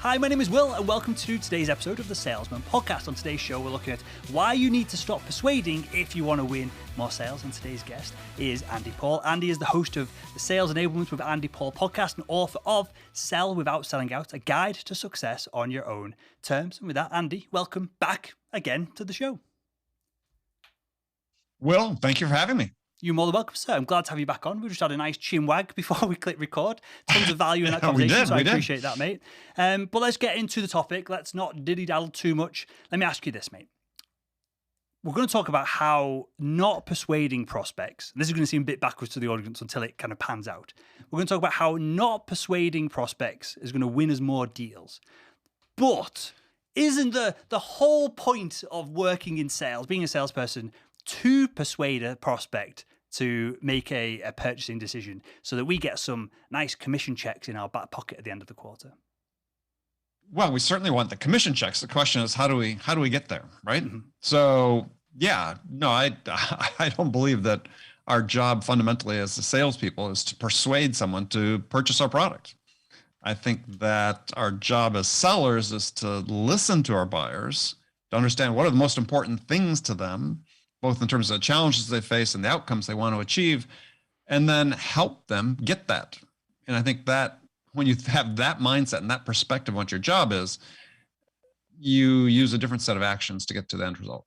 Hi, my name is Will, and welcome to today's episode of the Salesman Podcast. On today's show, we're looking at why you need to stop persuading if you want to win more sales. And today's guest is Andy Paul. Andy is the host of the Sales Enablement with Andy Paul podcast and author of Sell Without Selling Out, a guide to success on your own terms. And with that, Andy, welcome back again to the show. Will, thank you for having me. You're more than welcome, sir. I'm glad to have you back on. We just had a nice chin wag before we click record. Tons of value in that conversation, I appreciate that, mate. But let's get into the topic. Let's not dilly-daddle too much. Let me ask you this, mate. We're going to talk about how not persuading prospects, this is going to seem a bit backwards to the audience until it kind of pans out. We're going to talk about how not persuading prospects is going to win us more deals. But isn't the whole point of working in sales, being a salesperson, to persuade a prospect to make a purchasing decision so that we get some nice commission checks in our back pocket at the end of the quarter? Well, we certainly want the commission checks. The question is, how do we get there, right? Mm-hmm. So, yeah, no, I don't believe that our job fundamentally as the salespeople is to persuade someone to purchase our product. I think that our job as sellers is to listen to our buyers, to understand what are the most important things to them, both in terms of the challenges they face and the outcomes they want to achieve, and then help them get that. And I think that when you have that mindset and that perspective on what your job is, you use a different set of actions to get to the end result.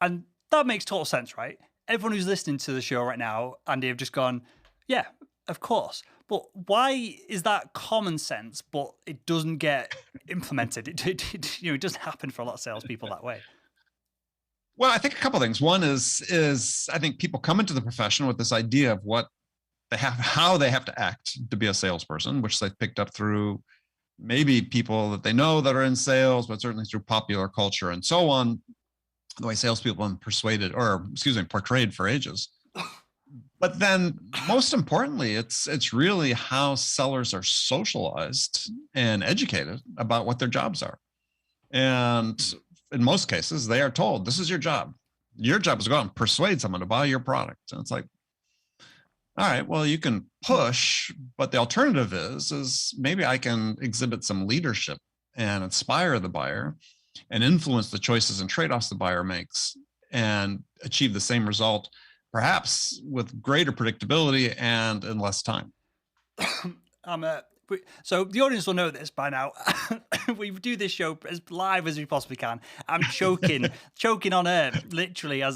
And that makes total sense, right? Everyone who's listening to the show right now, Andy, have just gone, yeah, of course. But why is that common sense, but it doesn't get implemented? It doesn't happen for a lot of salespeople that way. Well, I think a couple of things. One is I think people come into the profession with this idea of what they have, how they have to act to be a salesperson, which they picked up through maybe people that they know that are in sales, but certainly through popular culture and so on, the way salespeople have been portrayed for ages. But then most importantly, it's really how sellers are socialized and educated about what their jobs are. And in most cases, they are told, this is your job. Your job is to go out and persuade someone to buy your product. And it's like, all right, well, you can push, but the alternative is maybe I can exhibit some leadership and inspire the buyer and influence the choices and trade-offs the buyer makes and achieve the same result, perhaps with greater predictability and in less time. So the audience will know this by now. We do this show as live as we possibly can. I'm choking on air, literally, as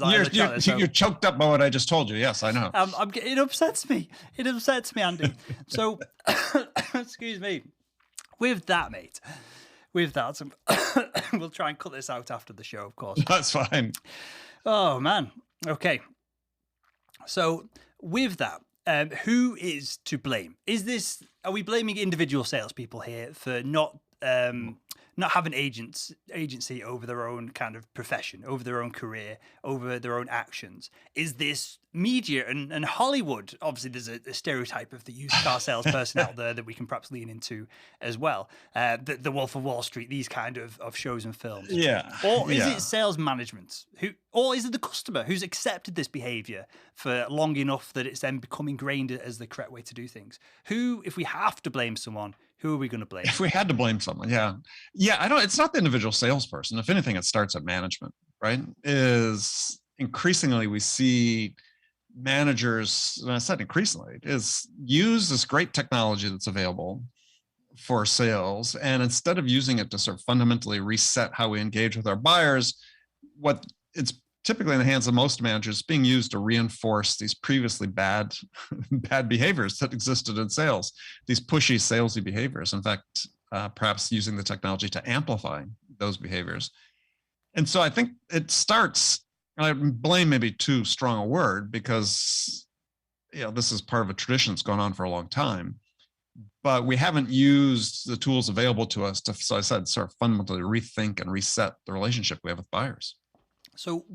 You're choked up by what I just told you. Yes, I know. It upsets me. It upsets me, Andy. So, excuse me. With that, mate. We'll try and cut this out after the show, of course. That's fine. Oh, man. Okay. So, with that, who is to blame? Are we blaming individual salespeople here for not having agency over their own kind of profession, over their own career, over their own actions? Is this media and Hollywood? Obviously, there's a stereotype of the used car salesperson out there that we can perhaps lean into as well. The Wolf of Wall Street, these kind of shows and films. Yeah. Or is it sales management? Or is it the customer who's accepted this behavior for long enough that it's then become ingrained as the correct way to do things? Who, if we have to blame someone, who are we going to blame? If we had to blame someone, yeah. It's not the individual salesperson. If anything, it starts at management, right? Is increasingly we see managers, and I said increasingly, is use this great technology that's available for sales. And instead of using it to sort of fundamentally reset how we engage with our buyers, what it's typically in the hands of most managers being used to reinforce these previously bad behaviors that existed in sales, these pushy salesy behaviors. In fact, perhaps using the technology to amplify those behaviors. And so I think it starts, I blame maybe too strong a word because this is part of a tradition that's gone on for a long time, but we haven't used the tools available to us to, so I said, sort of fundamentally rethink and reset the relationship we have with buyers. So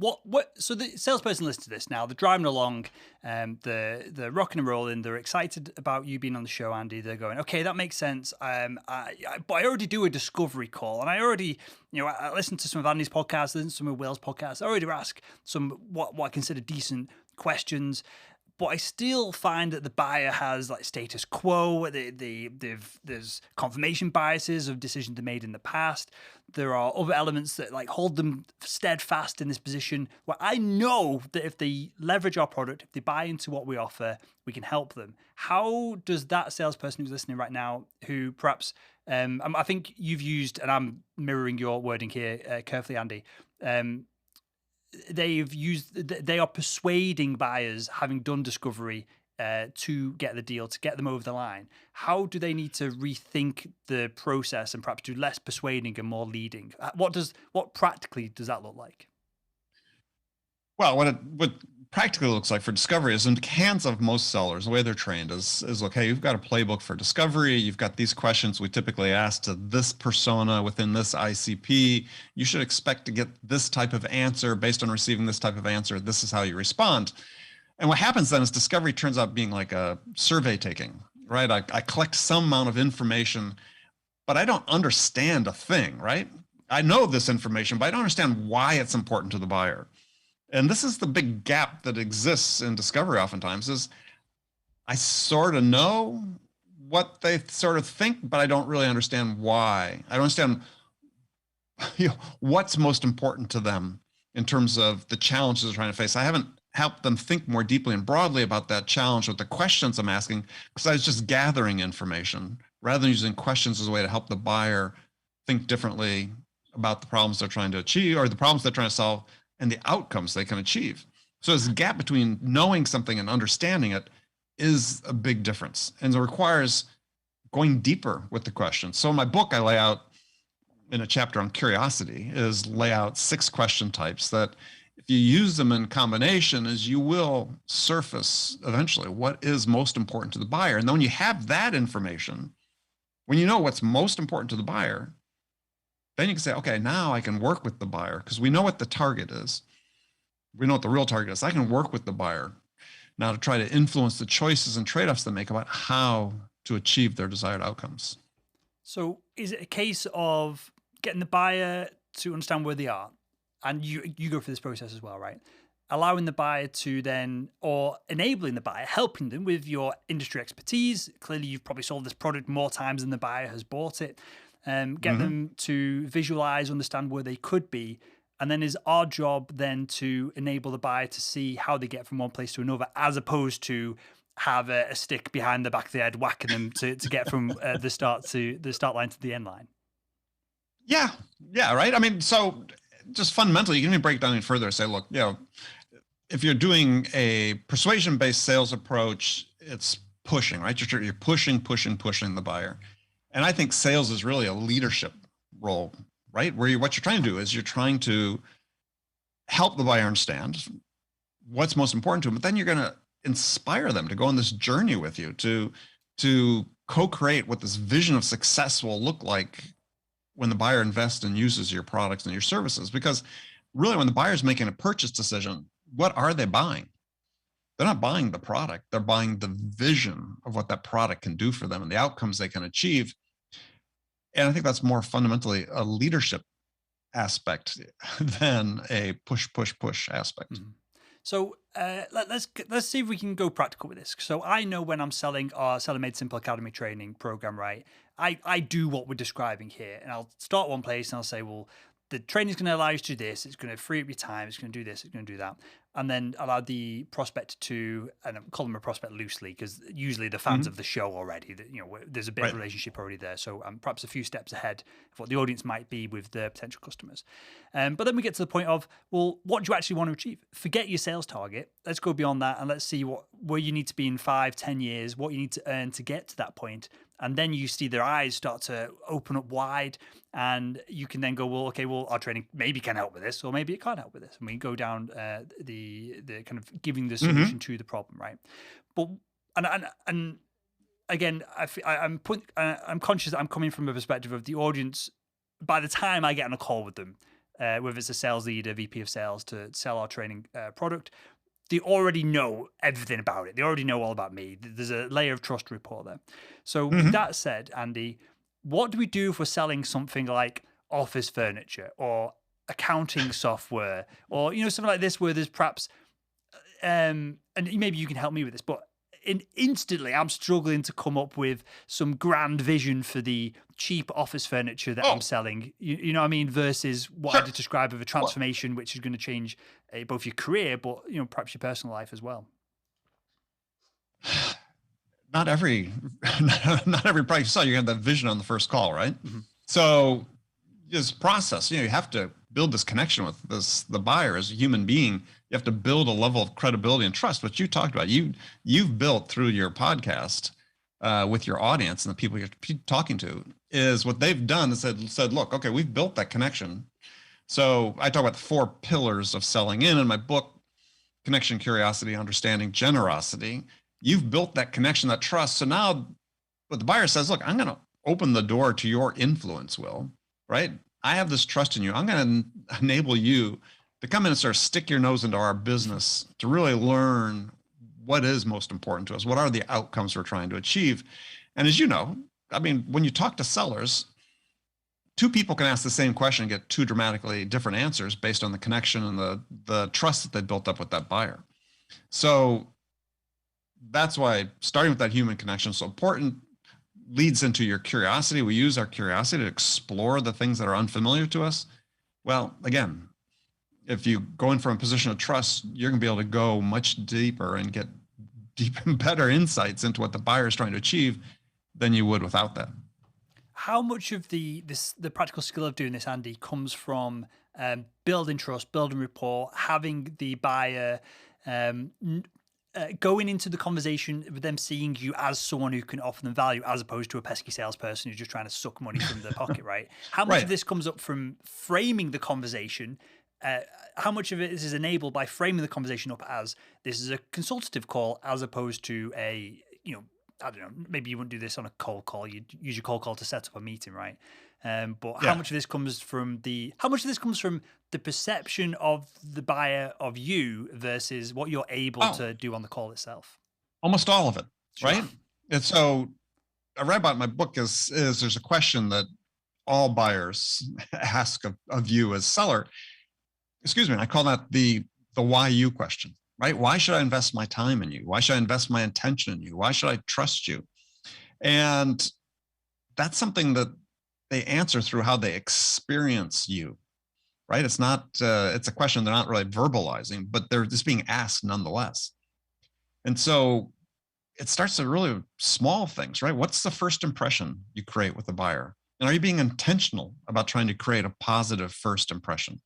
so the salesperson listens to this now, they're driving along, they're rocking and rolling, they're excited about you being on the show, Andy. They're going, okay, that makes sense. But I already do a discovery call, and I already, I listen to some of Andy's podcasts, listen to some of Will's podcasts. I already ask some what I consider decent questions. but I still find that the buyer has like status quo. There's confirmation biases of decisions they made in the past. There are other elements that like hold them steadfast in this position where I know that if they leverage our product, if they buy into what we offer, we can help them. How does that salesperson who's listening right now, who perhaps, I think you've used, and I'm mirroring your wording here carefully, Andy, they are persuading buyers, having done discovery, to get the deal, to get them over the line. How do they need to rethink the process and perhaps do less persuading and more leading? What practically does that look like? Well, what practically looks like for discovery is in the hands of most sellers, the way they're trained is okay, you've got a playbook for discovery. You've got these questions we typically ask to this persona within this ICP. You should expect to get this type of answer based on receiving this type of answer. This is how you respond. And what happens then is discovery turns out being like a survey taking, right? I collect some amount of information, but I don't understand a thing, right? I know this information, but I don't understand why it's important to the buyer. And this is the big gap that exists in discovery oftentimes is I sort of know what they sort of think, but I don't really understand why. I don't understand what's most important to them in terms of the challenges they're trying to face. I haven't helped them think more deeply and broadly about that challenge with the questions I'm asking, because I was just gathering information rather than using questions as a way to help the buyer think differently about the problems they're trying to achieve or the problems they're trying to solve and the outcomes they can achieve. So this gap between knowing something and understanding it is a big difference. And it requires going deeper with the questions. So in my book, I lay out in a chapter on curiosity lay out 6 question types that if you use them in combination, is you will surface eventually what is most important to the buyer. And then when you have that information, when you know what's most important to the buyer, then you can say, okay, now I can work with the buyer because we know what the target is. We know what the real target is. I can work with the buyer now to try to influence the choices and trade-offs they make about how to achieve their desired outcomes. So is it a case of getting the buyer to understand where they are? And you go through this process as well, right? Allowing the buyer to then, or enabling the buyer, helping them with your industry expertise. Clearly, you've probably sold this product more times than the buyer has bought it. Get them to visualize, understand where they could be. And then is our job then to enable the buyer to see how they get from one place to another, as opposed to have a stick behind the back of the head, whacking them to get from the start line to the end line. Yeah, right. I mean, so just fundamentally, you can even break it down even further and say, look, if you're doing a persuasion-based sales approach, it's pushing, right? You're pushing the buyer. And I think sales is really a leadership role, right? Where what you're trying to do is you're trying to help the buyer understand what's most important to them, but then you're going to inspire them to go on this journey with you to co-create what this vision of success will look like when the buyer invests and uses your products and your services. Because really, when the buyer's making a purchase decision, what are they buying? They're not buying the product. They're buying the vision of what that product can do for them and the outcomes they can achieve. And I think that's more fundamentally a leadership aspect than a push aspect. Mm-hmm. So let's see if we can go practical with this. So I know when I'm selling our Seller Made Simple Academy training program, right, I do what we're describing here. And I'll start one place and I'll say, well, the training is going to allow you to do this. It's going to free up your time. It's going to do this. It's going to do that. And then allow the prospect to, and I call them a prospect loosely because usually they're fans of the show already. That, there's a bit of relationship already there. So I'm perhaps a few steps ahead of what the audience might be with their potential customers. But then we get to the point of, well, what do you actually want to achieve? Forget your sales target. Let's go beyond that and let's see where you need to be in 5-10 years, what you need to earn to get to that point. And then you see their eyes start to open up wide and you can then go, well, okay, well, our training maybe can help with this or maybe it can't help with this. And we go down the kind of giving the solution to the problem, right? But and again, I'm conscious that I'm coming from a perspective of the audience. By the time I get on a call with them, whether it's a sales leader, VP of sales to sell our training product, they already know everything about it. They already know all about me. There's a layer of trust rapport there. So with that said, Andy, what do we do if we're selling something like office furniture or accounting software or, something like this where there's perhaps and maybe you can help me with this, but instantly I'm struggling to come up with some grand vision for the cheap office furniture that I'm selling. You know what I mean? Versus what I just described of a transformation, which is going to change both your career, but perhaps your personal life as well. Not every product you sell, you have that vision on the first call, right? Mm-hmm. So this process, you have to build this connection with the buyer as a human being. You have to build a level of credibility and trust, which you talked about. You've built through your podcast with your audience and the people you're talking to, is what they've done is said, look, okay, we've built that connection. So I talk about the 4 pillars of selling in my book: connection, curiosity, understanding, generosity. You've built that connection, that trust. So now what the buyer says, look, I'm going to open the door to your influence, Will, right? I have this trust in you. I'm going to enable you to come in and sort of stick your nose into our business to really learn what is most important to us. What are the outcomes we're trying to achieve? And as you know, I mean, when you talk to sellers, 2 people can ask the same question and get 2 dramatically different answers based on the connection and the trust that they built up with that buyer. So that's why starting with that human connection is so important. Leads into your curiosity. We use our curiosity to explore the things that are unfamiliar to us. Well, again, if you go in from a position of trust, you're going to be able to go much deeper and get deep and better insights into what the buyer is trying to achieve than you would without that. How much of the practical skill of doing this, Andy, comes from building trust, building rapport, having the buyer going into the conversation with them seeing you as someone who can offer them value, as opposed to a pesky salesperson who's just trying to suck money from their pocket, right? How much of this comes up from framing the conversation? How much of it is enabled by framing the conversation up as this is a consultative call, as opposed to a, I don't know, maybe you wouldn't do this on a cold call. You'd use your cold call to set up a meeting, right? But how much of this comes from the perception of the buyer of you versus what you're able to do on the call itself? Almost all of it, Sure. right? And so I write about in my book is there's a question that all buyers ask of you as seller. Excuse me, I call that the why you question, right? Why should I invest my time in you? Why should I invest my attention in you? Why should I trust you? And that's something that they answer through how they experience you, right? It's not, it's a question they're not really verbalizing, but they're just being asked nonetheless. And so it starts to really small things, right? What's the first impression you create with the buyer? And are you being intentional about trying to create a positive first impression,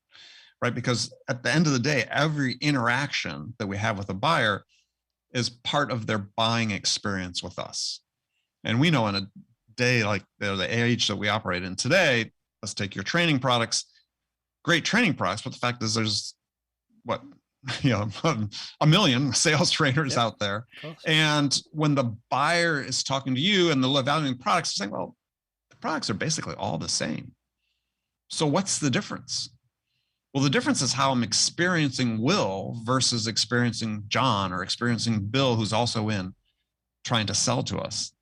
right? Because at the end of the day, every interaction that we have with a buyer is part of their buying experience with us. And we know in a day like the age that we operate in today, let's take your training products, great training products, but the fact is there's a million sales trainers out there. And when the buyer is talking to you and they're evaluating products, they're saying, well, the products are basically all the same. So what's the difference? Well, the difference is how I'm experiencing Will versus experiencing John or experiencing Bill, who's also in trying to sell to us.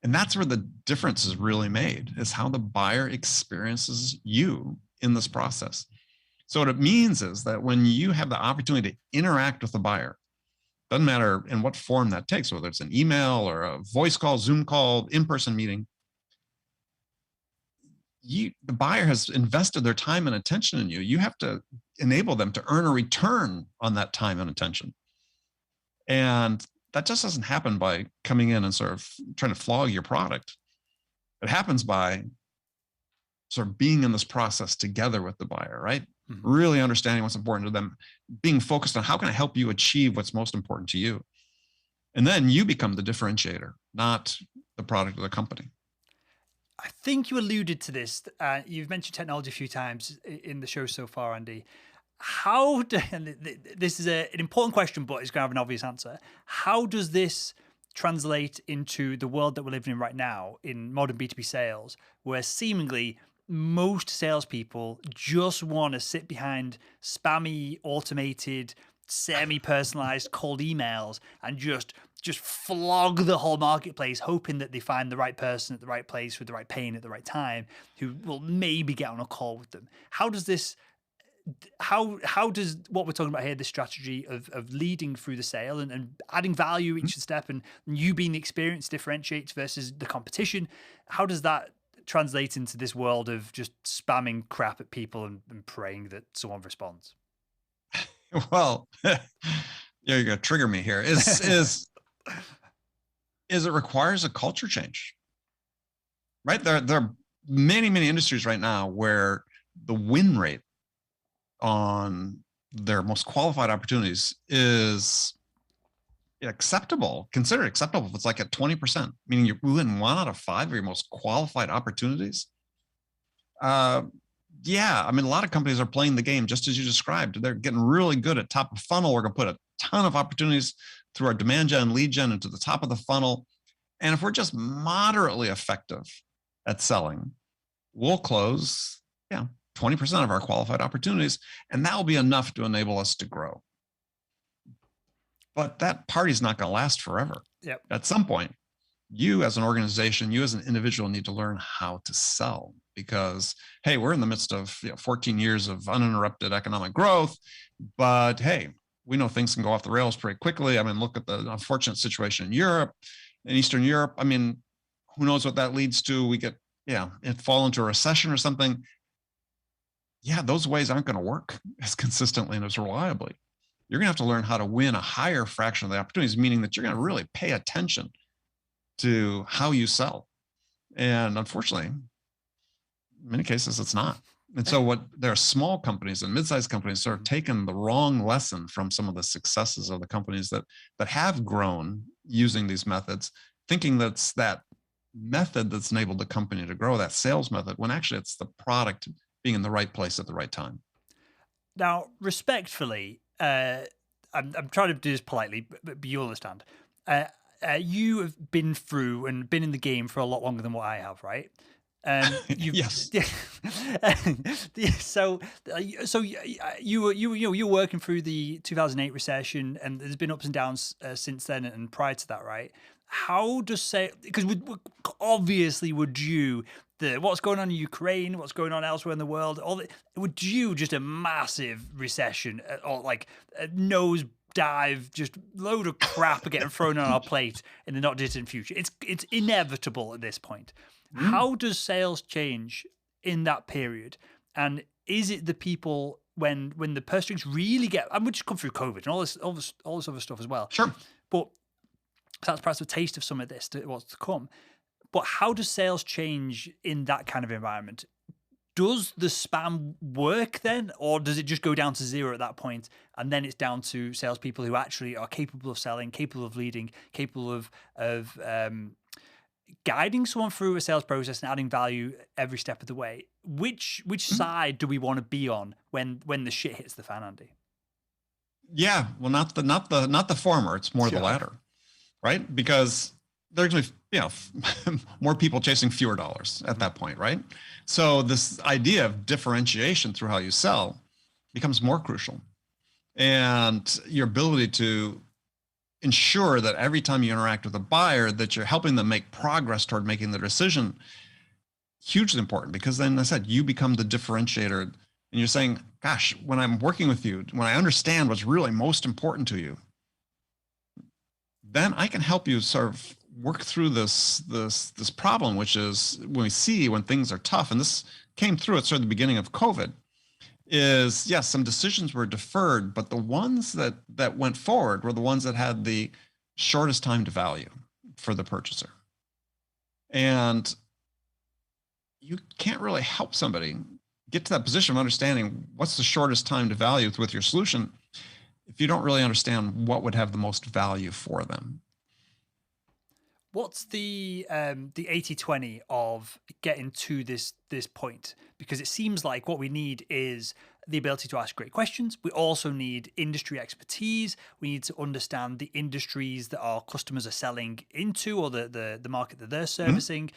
And that's where the difference is really made, is how the buyer experiences you in this process. So what it means is that when you have the opportunity to interact with the buyer, doesn't matter in what form that takes, whether it's an email or a voice call, Zoom call, in-person meeting, the buyer has invested their time and attention in you. You have to enable them to earn a return on that time and attention. And that just doesn't happen by coming in and sort of trying to flog your product. It happens by sort of being in this process together with the buyer, right? Mm-hmm. Really understanding what's important to them, being focused on how can I help you achieve what's most important to you? And then you become the differentiator, not the product of the company. I think you alluded to this. You've mentioned technology a few times in the show so far, Andy. This is an important question, but it's going to have an obvious answer. How does this translate into the world that we're living in right now in modern B2B sales, where seemingly most salespeople just want to sit behind spammy, automated, semi-personalized cold emails and just flog the whole marketplace, hoping that they find the right person at the right place with the right pain at the right time who will maybe get on a call with them? How does this how does what we're talking about here, the strategy of leading through the sale and adding value each step, and you being the experienced differentiates versus the competition, how does that translate into this world of just spamming crap at people and praying that someone responds? Well, you're going to trigger me here. Is it requires a culture change, right? There are many industries right now where the win rate on their most qualified opportunities is considered acceptable. If it's like at 20%, meaning you win 1 out of 5 of your most qualified opportunities. Yeah, I mean, a lot of companies are playing the game just as you described. They're getting really good at top of funnel. We're going to put a ton of opportunities through our demand gen, lead gen into the top of the funnel. And if we're just moderately effective at selling, we'll close, 20% of our qualified opportunities, and that will be enough to enable us to grow. But that party's not going to last forever. Yep. At some point, you as an organization, you as an individual need to learn how to sell, because, hey, we're in the midst of 14 years of uninterrupted economic growth, but hey, we know things can go off the rails pretty quickly. I mean, look at the unfortunate situation in Europe, in Eastern Europe. I mean, who knows what that leads to? We get, it fall into a recession or something. Yeah, those ways aren't going to work as consistently and as reliably. You're going to have to learn how to win a higher fraction of the opportunities, meaning that you're going to really pay attention to how you sell. And unfortunately, in many cases, it's not. And so there are small companies and mid-sized companies that have taken the wrong lesson from some of the successes of the companies that have grown using these methods, thinking that's that method that's enabled the company to grow, that sales method, when actually it's the product being in the right place at the right time. Now, respectfully, I'm trying to do this politely, but you understand. You have been through and been in the game for a lot longer than what I have, right? Yes. So you're working through the 2008 recession, and there's been ups and downs since then and prior to that, right? How does say, because obviously we're due what's going on in Ukraine, what's going on elsewhere in the world, we're due just a massive recession, or like a nose dive, just load of crap getting thrown on our plate in the not distant future. It's inevitable at this point. How does sales change in that period? And is it the people when the purse strings really get, and we just come through COVID and all this other stuff as well. Sure. But that's perhaps a taste of some of this, what's to come. But how does sales change in that kind of environment? Does the spam work then, or does it just go down to zero at that point, and then it's down to salespeople who actually are capable of selling, capable of leading, capable of guiding someone through a sales process and adding value every step of the way? Which side do we want to be on when the shit hits the fan, Andy? Yeah, well, not the former. It's more the latter, right? Because there's going to be, more people chasing fewer dollars at that point, right? So this idea of differentiation through how you sell becomes more crucial. And your ability to ensure that every time you interact with a buyer, that you're helping them make progress toward making the decision, hugely important, because then, as I said, you become the differentiator, and you're saying, gosh, when I'm working with you, when I understand what's really most important to you, then I can help you sort of work through this problem, which is when things are tough, and this came through at sort of the beginning of COVID, is yes, some decisions were deferred, but the ones that went forward were the ones that had the shortest time to value for the purchaser. And you can't really help somebody get to that position of understanding what's the shortest time to value with your solution if you don't really understand what would have the most value for them. What's the 80-20 of getting to this point? Because it seems like what we need is the ability to ask great questions. We also need industry expertise. We need to understand the industries that our customers are selling into, or the market that they're servicing.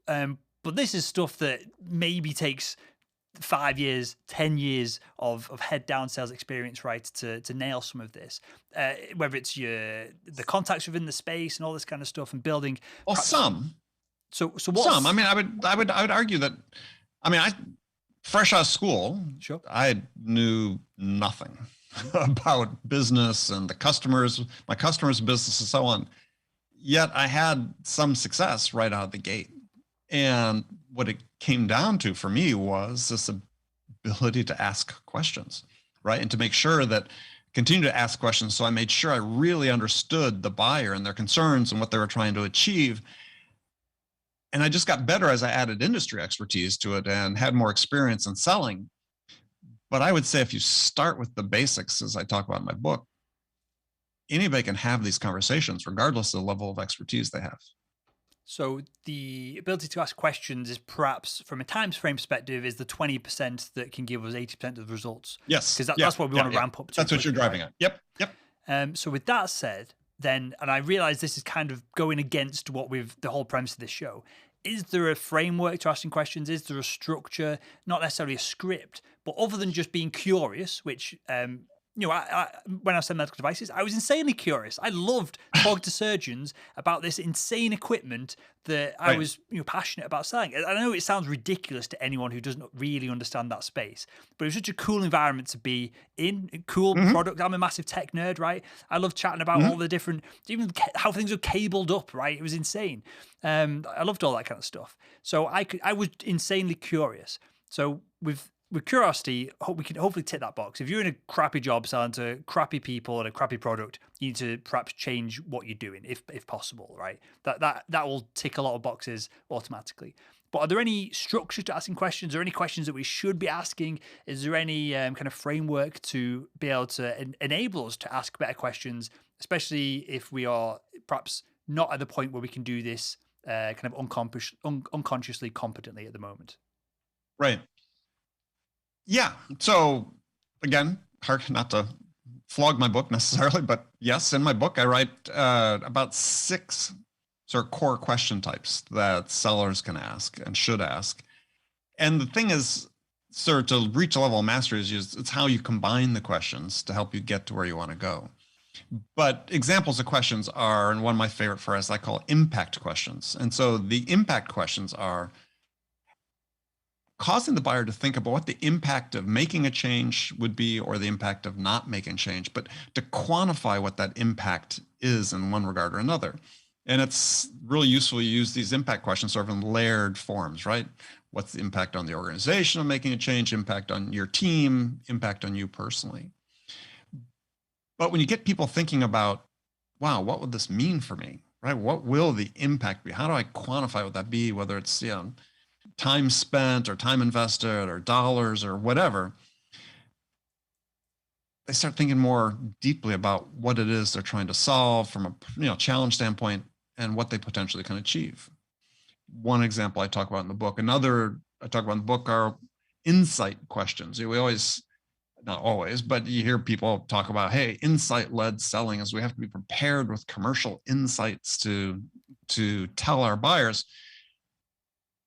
But this is stuff that maybe takes 5 years, 10 years of head down sales experience, right, to nail some of this, whether it's the contacts within the space and all this kind of stuff, and building. Well, some. So what? Some. I mean, I would argue that. I mean, fresh out of school, Sure. I knew nothing about business and my customers' business and so on. Yet I had some success right out of the gate. And what it came down to for me was this ability to ask questions, right? And to make sure that continue to ask questions. So I made sure I really understood the buyer and their concerns and what they were trying to achieve. And I just got better as I added industry expertise to it and had more experience in selling. But I would say if you start with the basics, as I talk about in my book, anybody can have these conversations regardless of the level of expertise they have. So the ability to ask questions is perhaps, from a time frame perspective, is the 20% that can give us 80% of the results. Yes. Because that's what we want to ramp up to. That's what you're driving at. Yep. So with that said, then, and I realize this is kind of going against the whole premise of this show, is there a framework to asking questions? Is there a structure? Not necessarily a script, but other than just being curious, which when I was selling medical devices, I was insanely curious. I loved talking to surgeons about this insane equipment that I was passionate about selling. I know it sounds ridiculous to anyone who doesn't really understand that space, but it was such a cool environment to be in, a cool product. I'm a massive tech nerd, right? I love chatting about all the different, even how things are cabled up, right? It was insane. I loved all that kind of stuff. So I was insanely curious. So with curiosity, we can hopefully tick that box. If you're in a crappy job selling to crappy people and a crappy product, you need to perhaps change what you're doing, if possible, right? That will tick a lot of boxes automatically. But are there any structures to asking questions, or any questions that we should be asking? Is there any kind of framework to be able to enable us to ask better questions, especially if we are perhaps not at the point where we can do this kind of unconsciously competently at the moment? Right. Yeah. So again, hard not to flog my book necessarily, but yes, in my book, I write about 6 sort of core question types that sellers can ask and should ask. And the thing is, sort of to reach a level of mastery it's how you combine the questions to help you get to where you want to go. But examples of questions are, and one of my favorite for us, I call impact questions. And so the impact questions are causing the buyer to think about what the impact of making a change would be, or the impact of not making change, but to quantify what that impact is in one regard or another. And it's really useful to use these impact questions sort of in layered forms, right? What's the impact on the organization of making a change, impact on your team, impact on you personally? But when you get people thinking about, wow, what would this mean for me, right? What will the impact be? How do I quantify what that be, whether it's, time spent or time invested or dollars or whatever, they start thinking more deeply about what it is they're trying to solve from a challenge standpoint and what they potentially can achieve. One example I talk about in the book, another I talk about in the book are insight questions. We always, not always, but you hear people talk about, hey, insight-led selling is we have to be prepared with commercial insights to tell our buyers.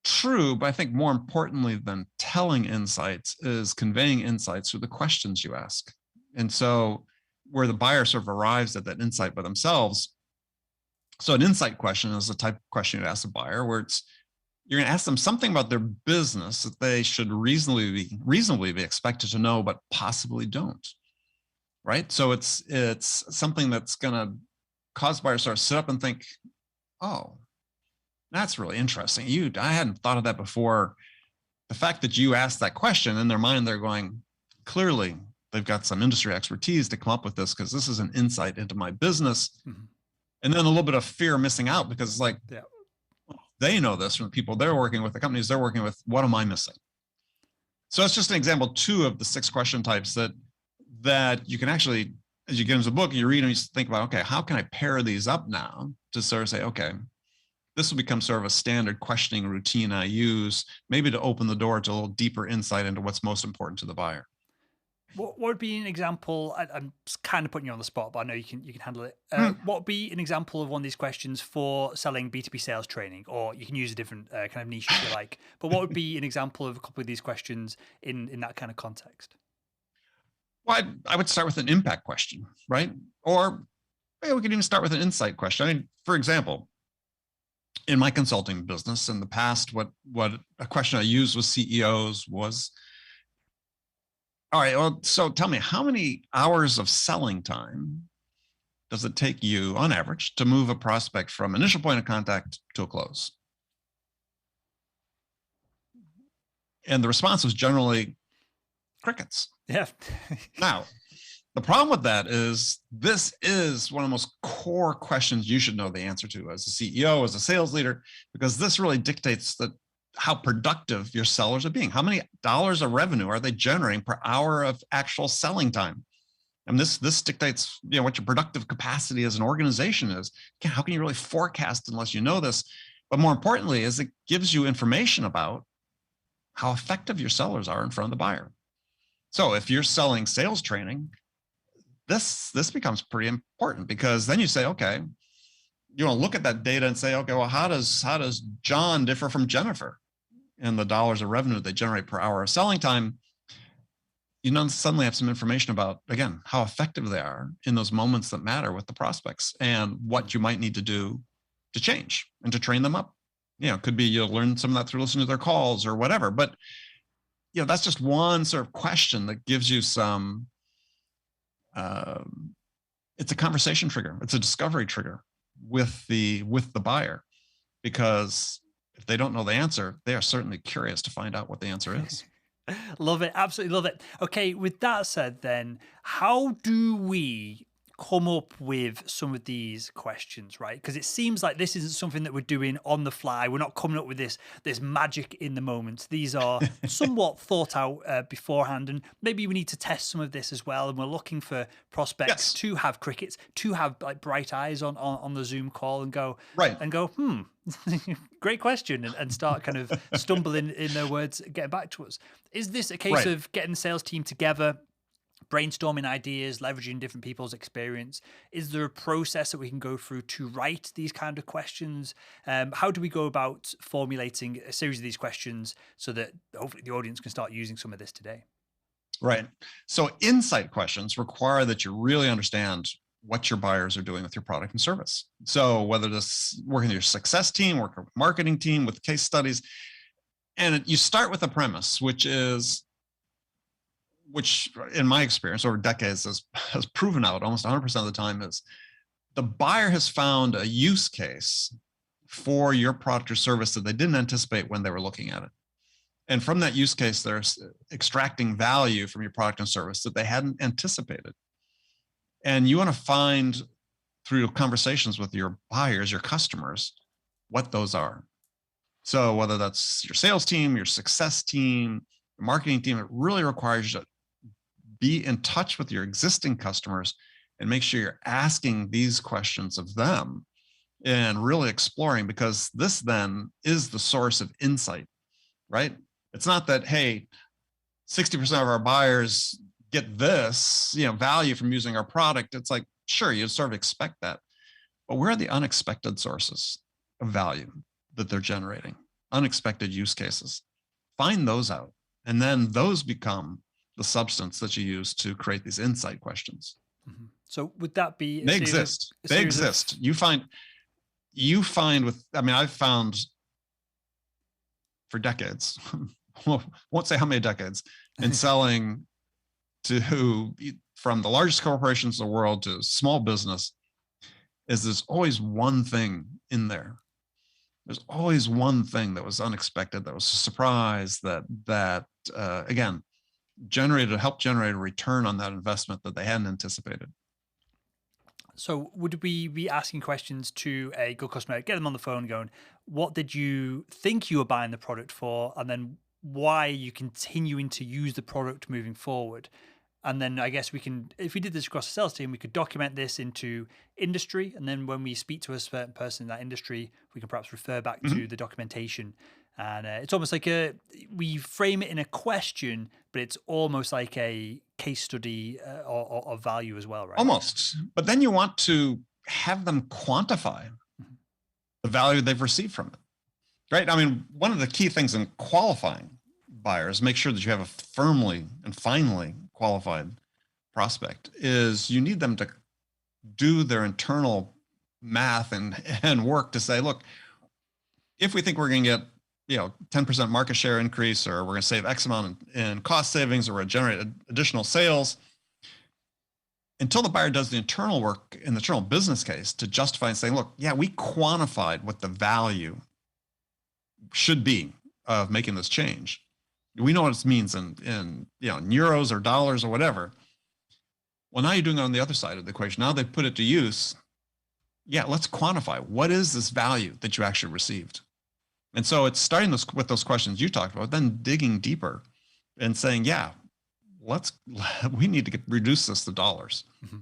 True, but I think more importantly than telling insights is conveying insights through the questions you ask. And so where the buyer sort of arrives at that insight by themselves. So an insight question is the type of question you ask a buyer where you're going to ask them something about their business that they should reasonably be expected to know, but possibly don't. Right? So it's something that's going to cause buyers to sort of sit up and think, oh, that's really interesting. I hadn't thought of that before. The fact that you asked that question, in their mind, they're going, clearly, they've got some industry expertise to come up with this because this is an insight into my business. Mm-hmm. And then a little bit of fear of missing out because it's like, they know this from the people they're working with, the companies they're working with. What am I missing? So it's just an example 2 of the 6 question types that you can actually, as you get into the book and you read them, you think about, okay, how can I pair these up now to sort of say, okay, this will become sort of a standard questioning routine I use, maybe to open the door to a little deeper insight into what's most important to the buyer. What would be an example? I'm kind of putting you on the spot, but I know you can handle it. What would be an example of one of these questions for selling B2B sales training? Or you can use a different kind of niche if you like. But what would be an example of a couple of these questions in that kind of context? Well, I would start with an impact question, right? Or we could even start with an insight question. I mean, for example, in my consulting business in the past, what a question I used with CEOs was, All right. Well, so tell me, how many hours of selling time does it take you on average to move a prospect from initial point of contact to a close? And the response was generally crickets. Yeah. Now, the problem with that is this is one of the most core questions you should know the answer to as a CEO, as a sales leader, because this really dictates how productive your sellers are being. How many dollars of revenue are they generating per hour of actual selling time? And this dictates, what your productive capacity as an organization is. How can you really forecast unless you know this? But more importantly, is it gives you information about how effective your sellers are in front of the buyer. So if you're selling sales training, this becomes pretty important, because then you say, okay, you want to look at that data and say, okay, well, how does John differ from Jennifer in the dollars of revenue they generate per hour of selling time? Suddenly have some information about, again, how effective they are in those moments that matter with the prospects, and what you might need to do to change and to train them up. It could be you'll learn some of that through listening to their calls or whatever. But that's just one sort of question that gives you some. It's a conversation trigger. It's a discovery trigger with the buyer, because if they don't know the answer, they are certainly curious to find out what the answer is. Love it. Absolutely love it. Okay, with that said then, how do we come up with some of these questions, right? Because it seems like this isn't something that we're doing on the fly. We're not coming up with this magic in the moment. These are somewhat thought out beforehand, and maybe we need to test some of this as well. And we're looking for prospects to have crickets, to have like bright eyes on the Zoom call, and go great question, and start kind of stumbling in their words, getting back to us. Is this a case of getting the sales team together, brainstorming ideas, leveraging different people's experience? Is there a process that we can go through to write these kind of questions? How do we go about formulating a series of these questions so that hopefully the audience can start using some of this today? Right. So insight questions require that you really understand what your buyers are doing with your product and service. So whether this working with your success team, work with marketing team, with case studies, and you start with a premise, which in my experience over decades has proven out almost 100% of the time, is the buyer has found a use case for your product or service that they didn't anticipate when they were looking at it. And from that use case, they're extracting value from your product and service that they hadn't anticipated. And you want to find, through conversations with your buyers, your customers, what those are. So whether that's your sales team, your success team, your marketing team, it really requires you to be in touch with your existing customers and make sure you're asking these questions of them and really exploring, because this then is the source of insight, right? It's not that, hey, 60% of our buyers get this, value from using our product. It's like, sure, you sort of expect that, but where are the unexpected sources of value that they're generating? Unexpected use cases. Find those out. And then those become the substance that you use to create these insight questions. Mm-hmm. So would that be? They exist. They exist. You find I've found for decades, won't say how many decades, in selling from the largest corporations in the world to small business, is there's always one thing in there. There's always one thing that was unexpected, that was a surprise, that again, helped generate a return on that investment that they hadn't anticipated. So would we be asking questions to a good customer, get them on the phone going, what did you think you were buying the product for? And then why are you continuing to use the product moving forward? And then I guess we can, if we did this across the sales team, we could document this into industry. And then when we speak to a certain person in that industry, we can perhaps refer back to the documentation. And it's almost like we frame it in a question, but it's almost like a case study or value as well, right? Almost. But then you want to have them quantify the value they've received from it, right? I mean, one of the key things in qualifying buyers, make sure that you have a firmly and finally qualified prospect, is you need them to do their internal math and work to say, look, if we think we're going to get 10% market share increase, or we're going to save X amount in cost savings, or we're going to generate additional sales, until the buyer does the internal work in the internal business case to justify and saying, look, yeah, we quantified what the value should be of making this change. We know what it means in euros or dollars or whatever. Well, now you're doing it on the other side of the equation. Now they've put it to use. Yeah, let's quantify. What is this value that you actually received? And so it's starting with those questions you talked about, then digging deeper and saying, yeah, we need to reduce this to dollars. Mm-hmm.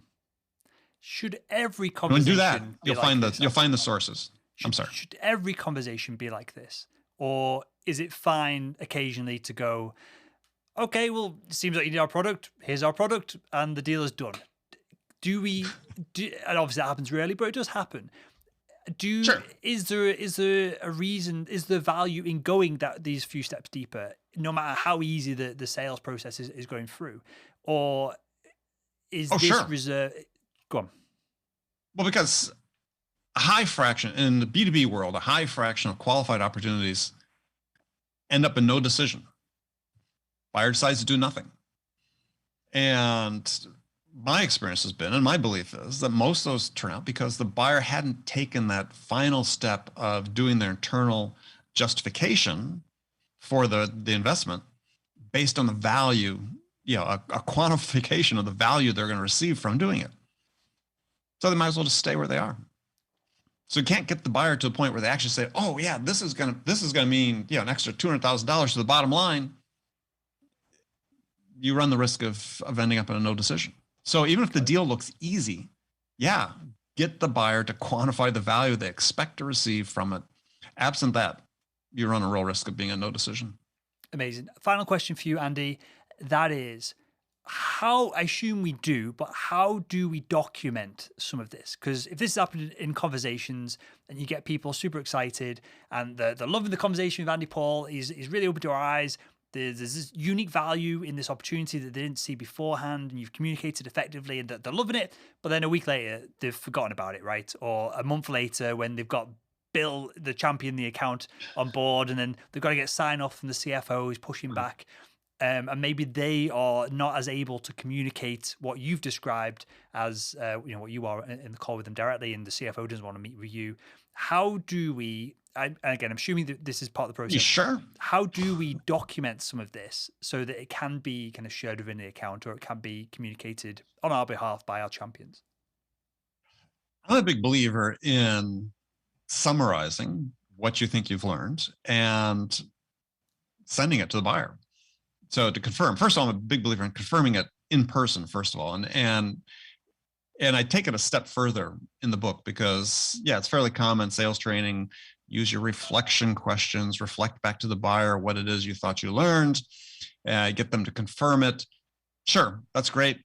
Should every conversation do that, you'll find the sources. I'm sorry. Should every conversation be like this? Or is it fine occasionally to go, okay, well, it seems like you need our product. Here's our product, and the deal is done. And obviously that happens rarely, but it does happen. Sure. Is there a reason? Is there value in going these few steps deeper, no matter how easy the sales process is going through, or is reserved? Go on. Well, because a high fraction in the B2B world, a high fraction of qualified opportunities end up in no decision. Buyer decides to do nothing. And my experience has been, and my belief is, that most of those turn out because the buyer hadn't taken that final step of doing their internal justification for the investment based on the value, a quantification of the value they're going to receive from doing it. So they might as well just stay where they are. So you can't get the buyer to a point where they actually say, oh yeah, this is going to mean, an extra $200,000 to the bottom line. You run the risk of ending up in a no decision. So even if the deal looks easy, get the buyer to quantify the value they expect to receive from it. Absent that, you run a real risk of being a no decision. Amazing. Final question for you, Andy. That is, how, I assume we do, but how do we document some of this? Because if this is happening in conversations and you get people super excited and they're loving the conversation with Andy Paul, he's really opened our eyes. There's this unique value in this opportunity that they didn't see beforehand, and you've communicated effectively, and they're loving it. But then a week later, they've forgotten about it, right? Or a month later, when they've got Bill, the champion, the account on board, and then they've got to get sign off from the CFO who's pushing back. And maybe they are not as able to communicate what you've described as, what you are in the call with them directly, and the CFO doesn't want to meet with you. How do we, and again, I'm assuming that this is part of the process. Sure. How do we document some of this so that it can be kind of shared within the account, or it can be communicated on our behalf by our champions? I'm a big believer in summarizing what you think you've learned and sending it to the buyer. So to confirm, first of all, I'm a big believer in confirming it in person, first of all. And I take it a step further in the book because, it's fairly common sales training. Use your reflection questions, reflect back to the buyer what it is you thought you learned, get them to confirm it. Sure, that's great.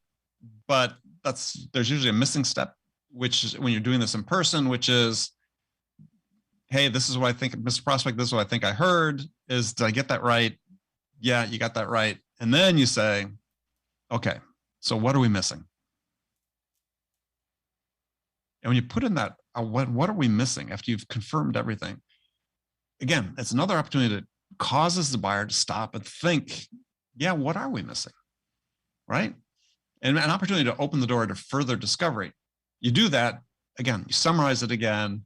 But there's usually a missing step, which is when you're doing this in person, which is, hey, this is what I think, Mr. Prospect, this is what I think I heard. Did I get that right? Yeah, you got that right. And then you say, okay, so what are we missing? And when you put in that, what are we missing after you've confirmed everything? Again, it's another opportunity that causes the buyer to stop and think, what are we missing? Right? And an opportunity to open the door to further discovery. You do that, again, you summarize it again,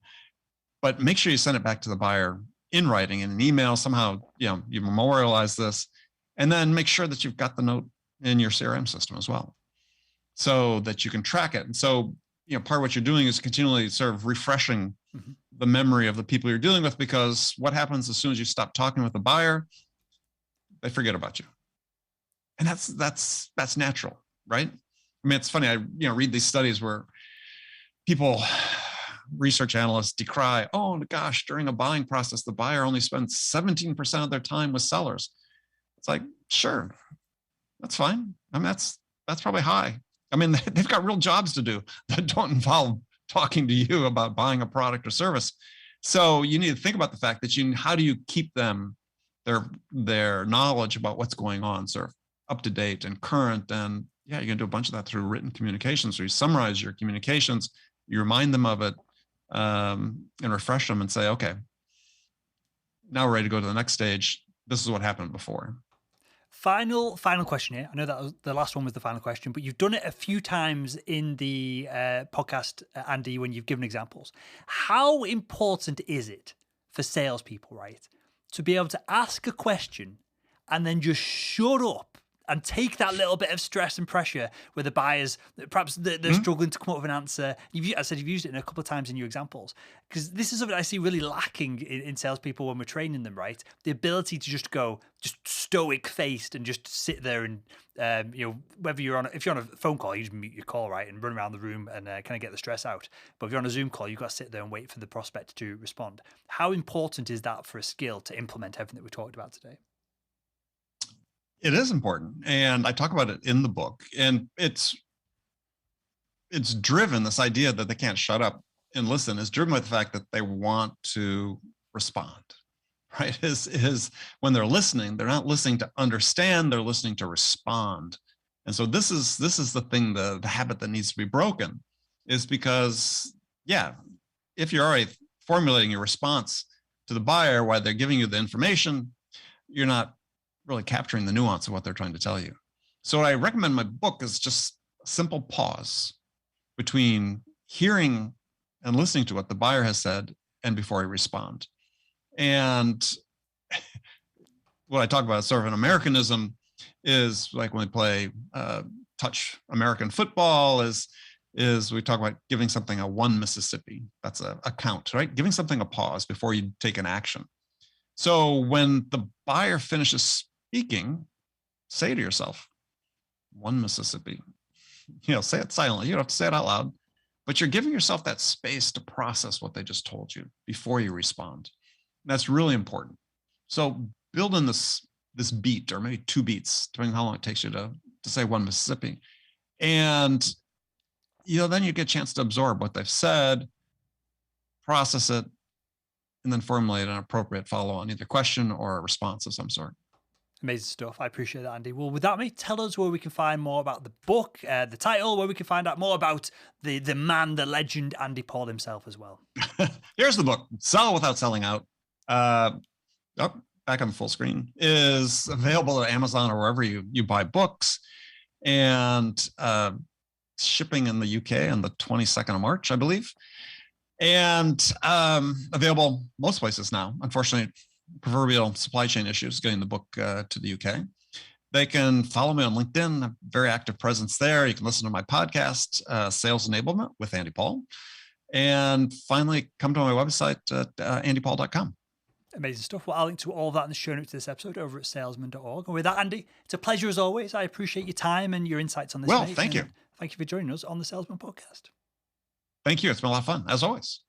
but make sure you send it back to the buyer in writing, in an email, somehow, you memorialize this, and then make sure that you've got the note in your CRM system as well, so that you can track it. And so, part of what you're doing is continually sort of refreshing the memory of the people you're dealing with, because what happens as soon as you stop talking with the buyer, they forget about you. And that's natural, right? I mean, it's funny, I read these studies where research analysts decry, oh gosh, during a buying process, the buyer only spends 17% of their time with sellers. It's like, sure, that's fine. I mean, that's probably high. I mean, they've got real jobs to do that don't involve talking to you about buying a product or service. So you need to think about the fact that how do you keep them, their knowledge about what's going on, sort of up to date and current. And you're going to do a bunch of that through written communication. So you summarize your communications, you remind them of it, and refresh them and say, okay, now we're ready to go to the next stage. This is what happened before. Final question here. I know that the last one was the final question, but you've done it a few times in the podcast, Andy, when you've given examples. How important is it for salespeople, right, to be able to ask a question and then just shut up and take that little bit of stress and pressure where the buyers, perhaps they're struggling to come up with an answer. I said you've used it in a couple of times in your examples, because this is something I see really lacking in salespeople when we're training them, right? The ability to just go, just stoic-faced and just sit there and, whether if you're on a phone call, you just mute your call, right, and run around the room and kind of get the stress out. But if you're on a Zoom call, you've got to sit there and wait for the prospect to respond. How important is that for a skill to implement everything that we talked about today? It is important, and I talk about it in the book, and it's driven, this idea that they can't shut up and listen is driven by the fact that they want to respond, right? Is when they're listening, they're not listening to understand, they're listening to respond. And so this is the thing, the habit that needs to be broken, is because, if you're already formulating your response to the buyer while they're giving you the information, you're not really capturing the nuance of what they're trying to tell you. So what I recommend in my book is just a simple pause between hearing and listening to what the buyer has said and before you respond. And what I talk about is sort of an Americanism, is like when we play touch American football, is we talk about giving something a 1 Mississippi. That's a count, right? Giving something a pause before you take an action. So when the buyer finishes speaking, say to yourself, 1 Mississippi. Say it silently. You don't have to say it out loud, but you're giving yourself that space to process what they just told you before you respond. And that's really important. So build in this beat, or maybe 2 beats, depending on how long it takes you to say 1 Mississippi. And then you get a chance to absorb what they've said, process it, and then formulate an appropriate follow-on, either question or a response of some sort. Amazing stuff. I appreciate that, Andy. Well, with that, mate, tell us where we can find more about the book, the title, where we can find out more about the man, the legend, Andy Paul himself as well. Here's the book, Sell Without Selling Out. Back on the full screen, is available at Amazon or wherever you buy books, and shipping in the UK on the 22nd of March, I believe. And available most places now. Unfortunately, proverbial supply chain issues getting the book to the UK. They can follow me on LinkedIn. A very active presence there. You can listen to my podcast, Sales Enablement with Andy Paul. And finally, come to my website at andypaul.com. Amazing stuff. Well, I'll link to all of that in the show notes to this episode over at salesman.org. And with that, Andy, it's a pleasure as always. I appreciate your time and your insights on this. Well, thank you. Thank you for joining us on the Salesman Podcast. Thank you. It's been a lot of fun, as always.